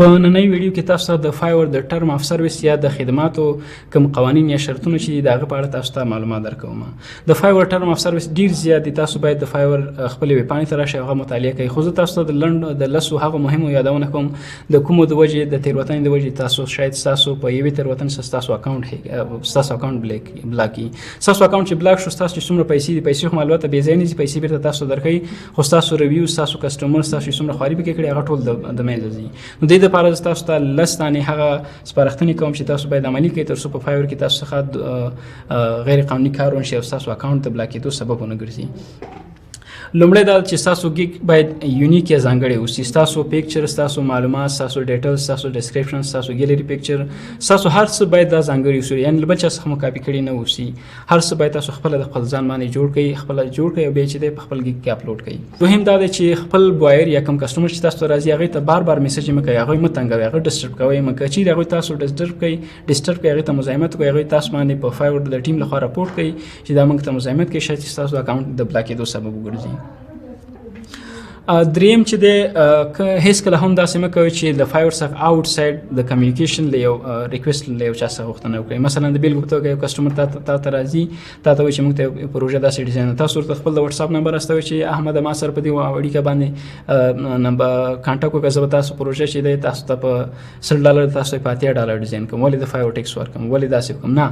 په نننۍ ویډیو کې تاسو ته د فایور د ټرم اف سرویس یا د خدماتو کوم قوانین یا شرطونه چې د هغه په اړه تاسو ته معلومات درکوم. د فایور ټرم اف سرویس ډیر زیات دي. تاسو باید د فایور خپل ویب پاڼې ته راشئ، هغه مطالعه کړئ. خو زه تاسو ته د لنډ د لسو هغه مهمو یادونه کوم د کومو د وجې د تېروتنې د وجې تاسو شاید ستاسو په یوې تېروتنې سره ستاسو اکاونټ بلاک کړي. ستاسو اکاونټ چې بلاک شو، ستاسو چې څومره پیسې دي، پیسې خو معلومات بې ځایه نه دي، پیسې بیرته تاسو درکوي، خو ستاسو ریویو، ستاسو کسټمر، ستاسو چې څومره خواري پکې کړې هغه ټول د منځه ځي. نو دې دپاره زه تاسو ته لس دانې هغه سپارښتنې کوم چې تاسو باید عملي کړئ تر څو په فایور کې تاسو څخه غیر قانوني کار ونشي او ستاسو اکاونټ د بلاک کېدو سبب ونه ګرځي. لومړی دا چې ستاسو ګیګ باید یونیک یا ځانګړی اوسي. ستاسو پیکچر، ستاسو معلومات، ستاسو ډیټیلز، ستاسو ډسکرپشن، ستاسو ګیلري پیکچر، ستاسو هر څه باید دا ځانګړی اوسي، یعنې له بل چا څخه مو کاپي کړي نه اوسي. هر څه باید تاسو خپله د خپل ځان باندې جوړ کړئ او بیا چې دی په خپل ګیګ کې اپلوډ کړئ. دوهم دا دی چې خپل بوایر یا کوم کسټمر چې تاسو ته راځي هغې ته بار بار میسج مه کوئ، هغوی مه تنګوئ، هغه ډسټرب کوئ مه. که چیرې هغوی تاسو ډسټرب کوئ، هغې ته مزاحمت کوئ، هغوی تاسو باندې په فایور د ټیم لخوا راپورټ کوئ چې دا موږ ته مزاحمت کوي، شاید چې ستاسو اکاونټ د بلاک کېدو سبب وګرځي. دریم چې دی هیڅکله هم داسې مه کوئ چې د فایور څخه آوټ سایډ د کمیونیکیشن له یو ریکویسټ له یو چا څخه غوښتنه وکړئ. مثلا د بیلګې په توګه یو کسټمر تا ته راځي، تا ته وایي چې موږ ته پروژه داسې ډیزاین ده، تاسو ورته خپل د وټساپ نمبر استوئ چې احمد ما سره په دې اړیکه باندې نمبر کانټاکټ وکړه، زه به تاسو پروژه چې دی تاسو ته په $100 تاسو ته په $80 ډیزاین کوم. ولې د فایور ټیکس ورکوم، ولې داسې وکړم؟ نه،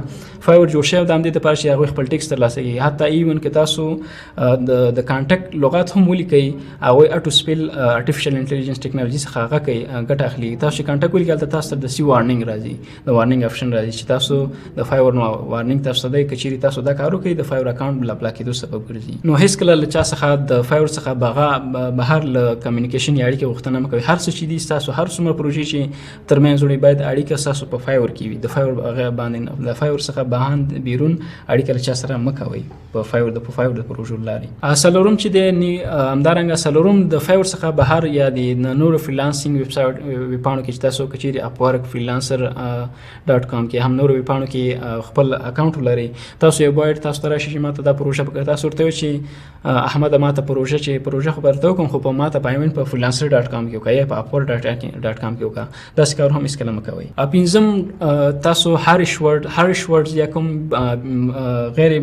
فایور جوړ شوی د همدې دپاره چې هغوی خپل ټیکس ترلاسه کړي. حتی ایون که تاسو د کانټاکټ لغات هم ولیکئ، هغوی اټو سپیل آرټیفیشل انټیلیجنس ټیکنالوژي څخه هغه کوي ګټه اخلي. تاسو چې کانټاکټ ولیکئ هلته تاسو ته د سی وارننګ راځي، د وارننګ آپشن راځي چې تاسو د فایور نو وارننګ تاسو ته دی که چیرې تاسو دا کار وکړئ د فایور اکاونټ بلاک کېدو سبب ګرځي. نو هېڅکله له چا څخه د فایور څخه بهر له کمیونیکیشن یا اړیکې غوښتنه مه کوئ. هر څه چې دي ستاسو هر څومره پروژې چې ترمنځ وړي باید اړیکه ستاسو په فایور کې وي. د فایور هغه باندې د فایور څخه بهاند بیرون اړیکه له چا سره مه کوئ په فایور د پروژو له لارې. څلورم چې دی همدارنګه څلورم د فایور څخه بهر یا د نورو فریلانسینګ ویب پاڼو کې چې تاسو که چیرې اپورک freelancer.com کې هم نورو ویب پاڼو کې خپل اکاونټ ولرئ، تاسو یو باید تاسو ته راشي چې ما ته دا پروژه پکار، تاسو ورته وایئ چې احمد ما ته پروژه خو به درته وکړم خو په ما ته پیمنټ په freelancer.com کې وکړه یا په upwork.com کې وکړه. داسې کار هم هېڅکله مه کوئ. پنځم، تاسو هریش ورډز یا کوم غیر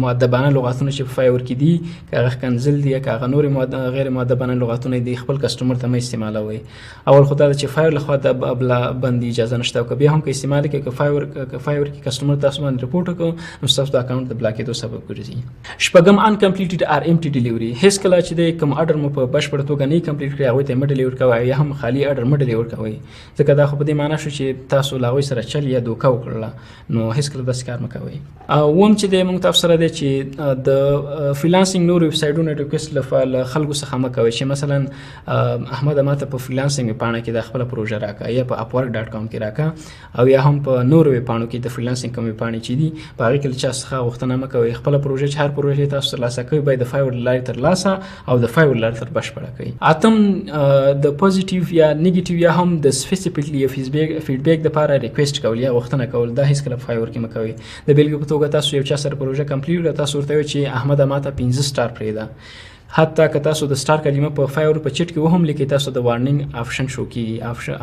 مؤدبانه لغاتونه چې په فایور کې دي، که هغه ښکنځل دي یا که هغه نورې غیر مؤدبانه لغاتونه دي، خپل کسټمر ته مه استعمالوئ. اول خو دا چې فایور لخوا د بندي اجازه نشته، او که بیا هم که استعمال کړئ که فایور کې کسټمر تاسو باندې رپورټ وکړو نو ستاسو د اکاونټ د بلاک کېدو سبب ګرځي. شپږم، انکمپلیټډ آر امپټي ډیلیوري. هېڅکله چې د کوم اډر مو په بشپړه توګه نه کمپلیټ کړئ هغوی ته یې مه ډیلیور کوئ یا هم خالي اډر مه ډیلیور کوئ، ځکه دا خو په دې معنا شو چې تاسو له هغوی سره چل یا دوکه وکړله، نو هېڅکله داسې کار مه کوئ. اووم چې دی موږ تاسو سره دی چې د فریلانسینګ نور ویب سایټونو ریکویسټ له خلکو څخه مه کوئ چې مثلا احمد ما ته په فریلانسینګ پاڼه کې د خپل پروژه راکړه یا په upwork.com کې راکړه، او یا هم په نورو ویب پاڼو کې د فریلانسینګ کومې پاڼې چې دي په هغې کې له چا څخه غوښتنه مه کوئ. خپله پروژه چې هر پروژې تاسو ترلاسه کوئ باید د فایور له لارې ترلاسه او د فایور له لارې تر بشپړه کړئ. اتم، د پوزیټیو یا نیګیټیو یا هم د سپیسیفیکلی یا فیډبیک دپاره ریکویسټ کول یا غوښتنه کول، دا هېڅکله په فایور کې مه کوئ. د بیلګې په توګه تاسو یو چا سره پروژه کمپلیټ کړه، تاسو ورته وایئ چې احمده ما ته 5 سټار پرېږده. حتی که تاسو د سټار کلمه په فایور په چټ کې وهم لیکئ، تاسو د وارننګ آپشن شو کیږي،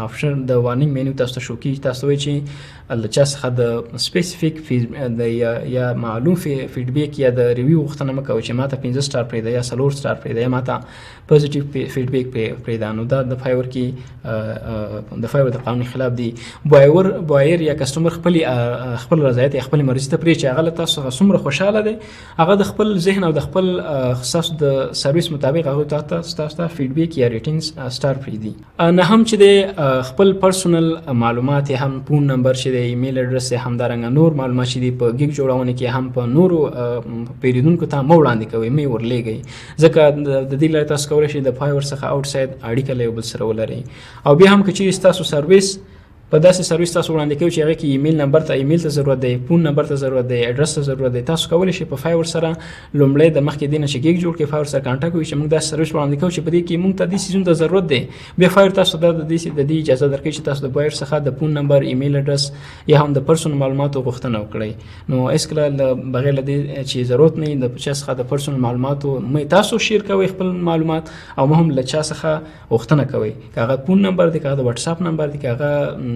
آپشن د وارننګ مینیو تاسو ته شو کیږي. تاسو وایئ چې له چا څخه د سپیسیفیک یا معلوم فیډبیک یا د ریویو غوښتنه مه کوئ چې ما ته 5 سټار پرېږده یا 4 سټار پرېږده یا ما ته پوزیټیو فیډبیک پرېږده. نو دا د فایور کې د فایور د قانون خلاف دی. بوایر یا کسټمر خپل رضایت یا خپل مرضي ته پرېږدي چې هغه له تاسو څخه څومره خوشحاله دی، هغه د خپل ذهن او د خپل ستاسو د سرویس مطابق هغوی ته ستاسو ته فیډبیک یا ریټینګز سټار پرېږدي. نه هم چې دی خپل پرسونل معلومات یا هم فون نمبر چې دی، ایمیل اډرس یا همدارنګه نور معلومات چې دي په ګیګ جوړونه کې هم په نورو پیرودونکو ته مه وړاندې کوئ، مه یې ورلیږئ، ځکه د دې لارې تاسو کولی شئ د فایور څخه آوټ ساید اړیکه له یو بل سره ولرئ. او بیا هم که چیرې ستاسو سرویس په داسې سرویس تاسو وړاندې کوي چې هغه کې ایمیل نمبر ته ایمیل ته ضرورت دی، فون نمبر ته ضرورت دی، اډرس ته ضرورت دی. تاسو کولی شئ په فایور سره لومړی د مخکې دینه چې ګیګ جوړ کړئ فایور سره کانټاکټ وکړئ چې موږ داسې سرویس وړاندې کوو چې په دې کې موږ ته دې څیزونو ته ضرورت دی. بیا فایور تاسو ته د دې اجازه درکوي چې تاسو د بایر څخه د فون نمبر، ایمیل اډرس یا هم د پرسونل معلوماتو غوښتنه وکړئ. نو هېڅکله بغیر له دې چې ضرورت نه وي د چا څخه د پرسونل معلوماتو مه تاسو شیر کوئ خپل معلومات، او مه هم له چا څخه غوښتنه کوئ که هغه فون نمبر دی، که هغه د واتساپ نمبر دی، که هغه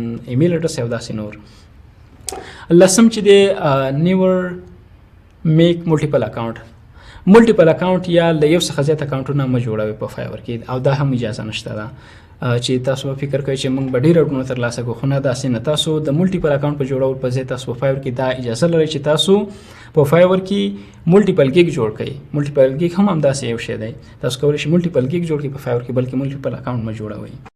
ایمیل اډرس یا داسې نور. لسم چې دی نیور میک ملټیپل اکاونټ. ملټیپل اکاونټ یا له یو څخه زیات اکاونټونه مه جوړوئ په فایور کې، او دا هم اجازه نشته ده چې تاسو فکر کوئ چې موږ به ډېر اډونه ترلاسه کړو، خو نه داسې نه. تاسو د ملټیپل اکاونټ په جوړولو په ځای تاسو په فایور کې دا اجازه لرئ چې تاسو په فایور کې ملټیپل ګیګ جوړ کړئ. ملټیپل ګیګ هم همداسې یو شی دی، تاسو کولی شئ ملټیپل ګیګ جوړ کړئ په فایور کې، بلکې ملټیپل اکاونټ مه جوړوئ.